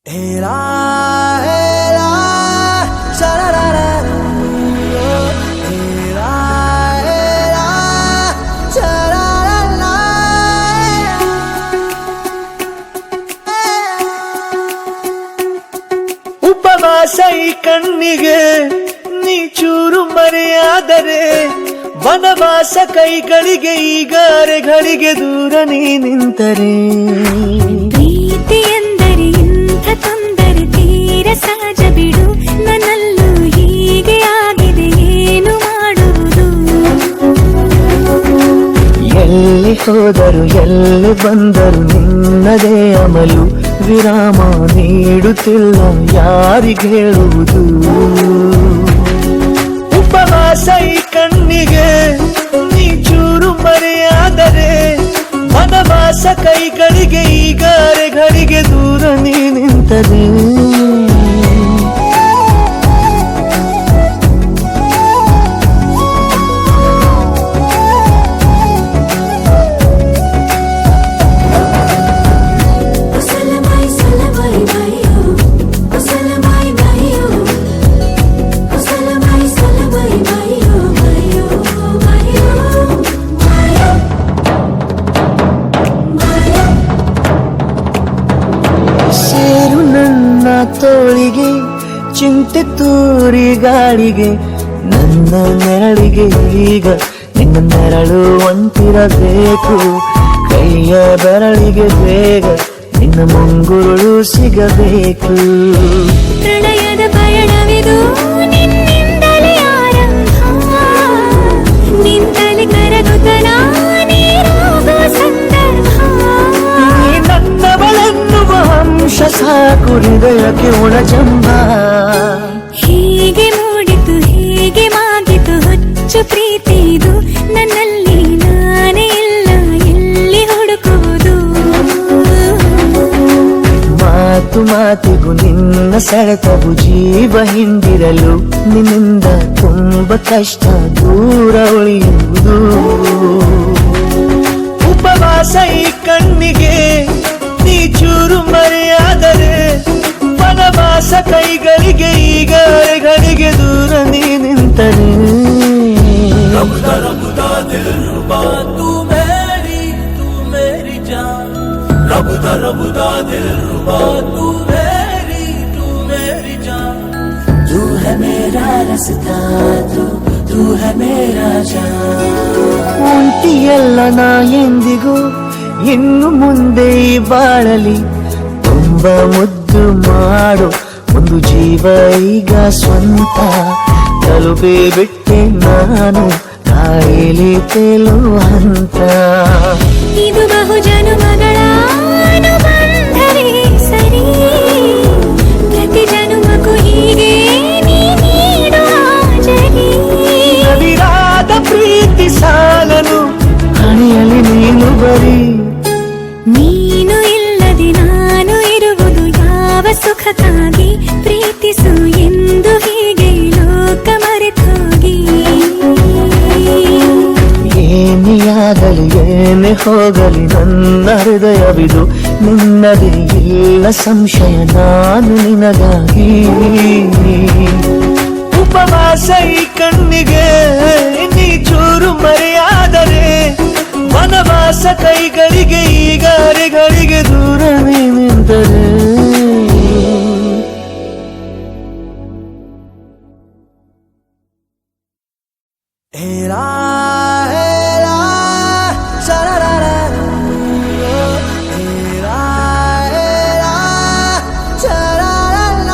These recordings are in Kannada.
ಹೇರಾ ಹೇರಾ ಶರರರ ಹೇರಾ ಹೇರಾ ಶರರರ ಉಪವಾಸ ಈ ಕಣ್ಣಿಗೆ ನೀ ಚೂರು ಮರೆಯಾದರೆ ವನವಾಸ ಕೈಗಳಿಗೆ ಈಗ ಅರೆಗಳಿಗೆ ದೂರ ನೀ ನಿಂತರೆ ಪ್ರೀತಿ ಎಂದರೆ ಇಂಥ ತೊಂದರೆ ತೀರ ಸಹಜ ಬಿಡು ನನ್ನಲ್ಲೂ ಹೀಗೆ ಆಗಿದೆ ಏನು ಮಾಡುವುದು ಎಲ್ಲಿ ಹೋದರು ಎಲ್ಲಿ ಬಂದರು ನಿನ್ನದೇ ಅಮಲು ವಿರಾಮ ನೀಡುತ್ತಿಲ್ಲ ಯಾರಿಗೆ ಹೇಳುವುದು ಉಪವಾಸ ಈ ಕಣ್ಣಿಗೆ ನೀ ಚೂರು ಮರೆಯಾದರೆ ವನವಾಸ ಕೈಗಳಿಗೆ ಈಗ ಅರೆಗಳಿಗೆ ದೂರ ನೀ ನಿಂತರೆ ಸೇರು ನನ್ನ ತೋಳಿಗೆ ಚಿಂತೆ ತೂರಿ ಗಾಳಿಗೆ ನನ್ನ ನೆರಳಿಗೆ ಈಗ ನಿನ್ನ ನೆರಳು ಒಂಟಿರಬೇಕು ಕೈಯ ಬೆರಳಿಗೆ ಬೇಗ ನಿನ್ನ ಮುಂಗುರುಳು ಸಿಗಬೇಕು ಪ್ರಣಯದ ಪಯಣವಿದು ನಿನ್ನಿಂದಲೇ ಆರಂಭ ನಿಂತಲೇ ಕರಗುತ್ತ ನೀರಾಗೋ ಸಂದರ್ಭ ನೀ ನನ್ನವಳೆನ್ನುವ ಅಂಶ ಸಾಕು ಹೃದಯಕ್ಕೆ ಒಳಜಂಬ ಹೀಗೆ ಮೂಡಿತು ಹೀಗೆ ಮಾಗಿತು ಹುಚ್ಚು ಪ್ರೀತಿ ಇದು ನನ್ನಲ್ಲಿ ನಾನೇ ಇಲ್ಲ ಎಲ್ಲಿ ಹುಡುಕುವುದು ಮಾತು ಮಾತಿಗೂ ನಿನ್ನ ಸೆಳೆತವು ಜೀವ ಹಿಂದಿರಲು ನಿನ್ನಿಂದ ತುಂಬ ಕಷ್ಟ ದೂರ ಉಳಿಯುವುದು ಉಪವಾಸ ಈ ಕಣ್ಣಿಗೆ ನೀ ಚೂರು ಮರೆಯಾದರೆ ವನವಾಸ ಕೈಗಳಿಗೆ ಈಗ ಅರೆಗಳಿಗೆ ದೂರ ನೀ ನಿಂತರೆ रबुदा दिल रुबा तू मेरी जान रबुदा दिल रुबा तू मेरी जान तू है मेरा रास्ता तू है मेरा जान ಒಂಟಿಯಲ್ಲ ನಾ ಎಂದಿಗೂ ಇನ್ನು ಮುಂದೆ ಈ ಬಾಳಲಿ ತುಂಬ ಮುದ್ದು ಮಾಡು ಒಂದು ಜೀವ ಈಗ ಸ್ವಂತ ತಲುಪಿ ಬಿಟ್ಟೆ ನಾನು ಕಾಯಿಲೆ ತೇಲುವ ಹಂತ ಇದು ಬಹು ಜನುಮಗಳ ಅನುಬಂಧವೇ ಸರಿ ಪ್ರತಿ ಜನುಮಕ್ಕೂ ಹೀಗೆ ನೀ ನೀಡೋ ಹಾಜರಿ ನವಿರಾದ ಪ್ರೀತಿ ಸಾಲನು ಹಣೆಯಲ್ಲಿ ನೀನು ಬರೀ ನೀನು ಇಲ್ಲದೆ ನಾನು ಇರುವುದು ಯಾವ ಸುಖಕ್ಕಾಗಿ ಪ್ರೀತಿಸು ಎಂದು ಹೀಗೆ ಲೋಕ ಮರೆತೋಗಿ ಏನಿಯಾಗಲಿ ಏನೇ ಹೋಗಲಿ ನನ್ನ ಹೃದಯವಿದು ನಿನ್ನದೇ ಇಲ್ಲ ಸಂಶಯ ನಾನು ನಿನಗಾಗಿ ಉಪವಾಸ ಈ ಕಣ್ಣಿಗೆ ನೀ ಚೂರು ಮರೆಯಾದರೆ ವನವಾಸ ಕೈಗಳಿಗೆ ಈಗ ಅರೆಗಳಿಗೆ ದೂರ ನೀ ನಿಂತರೆ ಹೇರಾ ಹೇರಾ ಶರರರ ಹೇರಾ ಹೇರಾ ಶರರರ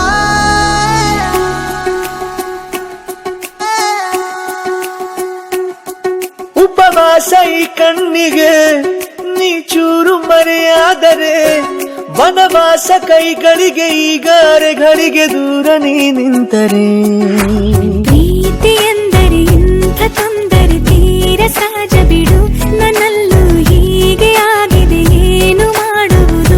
ಉಪವಾಸ ಈ ಕಣ್ಣಿಗೆ ನೀ ಚೂರು ಮರೆಯಾದರೆ ವನವಾಸ ಕೈಗಳಿಗೆ ಈಗ ಅರೆಗಳಿಗೆ ದೂರ ನೀ ನಿಂತರೆ